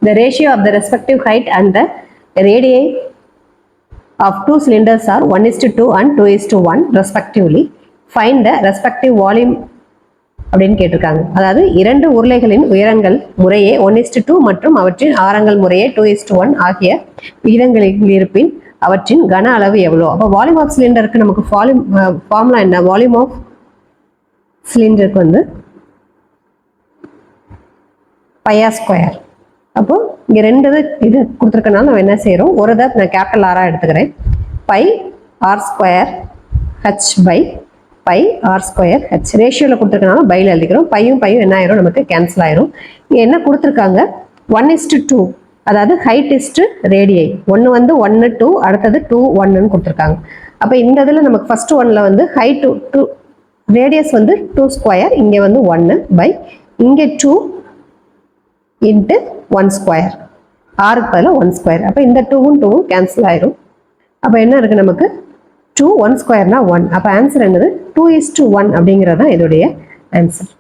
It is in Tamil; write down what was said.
The ratio of the respective height and the radii of two cylinders are 1:2 and 2:1 respectively. Find the respective volume அப்படின்னு கேட்டிருக்காங்க. அதாவது இரண்டு உருளைகளின் உயரங்கள் முறையே 1:2 மற்றும் அவற்றின் ஆரங்கள் முறையே 2:1 ஆகிய விகிதங்களில் இருப்பின் அவற்றின் கன அளவு எவ்வளோ? அப்போ வால்யூம் ஆஃப் சிலிண்டருக்கு நமக்கு ஃபார்முலா என்ன? வால்யூம் ஆஃப் சிலிண்டருக்கு வந்து பையா ஸ்கொயர். அப்போ இங்க ரெண்டு இது கொடுத்துருக்கனால நம்ம என்ன செய்யறோம்? ஒரு இதை நான் கேபிட்டல் ஆரா எடுத்துக்கிறேன். Pi r square h pi pi r square h. ரேஷியோவில் கொடுத்துருக்கனால பையில் எழுதிக்கிறோம். பையும் என்ன ஆயிரும்? நமக்கு கேன்சல் ஆயிரும். இங்கே என்ன கொடுத்துருக்காங்க? 1:2, அதாவது ஹைட் இஸ்டு ரேடியை. ஒன்று வந்து 1:2, அடுத்தது 2:1 கொடுத்துருக்காங்க. அப்போ இந்த இதில் நமக்கு ஃபர்ஸ்ட் ஒன்ல வந்து ஹைட் 2, ரேடியஸ் வந்து 2 ஸ்கொயர், இங்கே வந்து 1 பை இங்கே 2 இன்ட்டு 1 ஸ்கொயர், ஆருக்கு பதில் 1 ஸ்கொயர். அப்போ இந்த 2ம் கேன்சல் ஆயிரும். அப்போ என்ன இருக்கு நமக்கு? 2 1 ஸ்கொயர்னா 1. அப்போ ஆன்சர் என்னது? 2:1 அப்படிங்கிறது தான் இதோடைய ஆன்சர்.